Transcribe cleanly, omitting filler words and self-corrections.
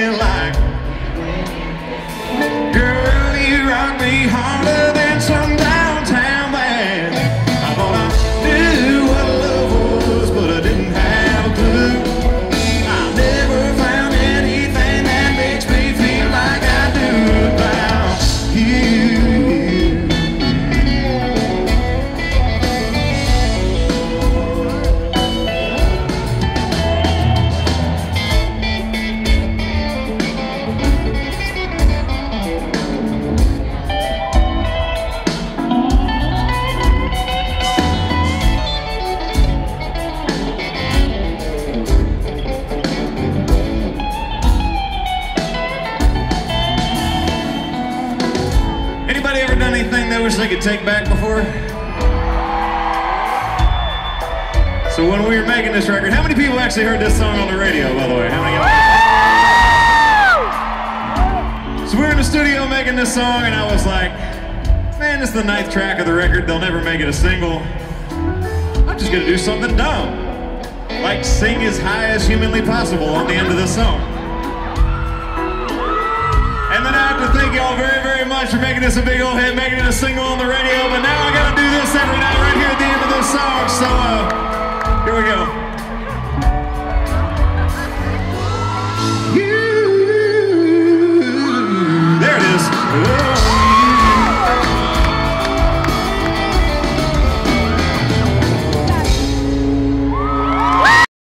feeling like. Girl, you rock me harder than some downtown band. I thought I knew what love was, but I didn't have a clue. I never found anything that makes me feel like I do about you. Anybody ever done anything they wish they could take back before? So when we were making this record, how many people actually heard this song on the radio, by the way? How many? So we were in the studio making this song, and I was like, man, this is the 9th track of the record. They'll never make it a single. I'm just gonna do something dumb, like sing as high as humanly possible on the end of this song. And then I have to thank y'all very, very much for making this a big old hit, making it a single on the radio. But now I gotta do this every night right here at the end of this song. So,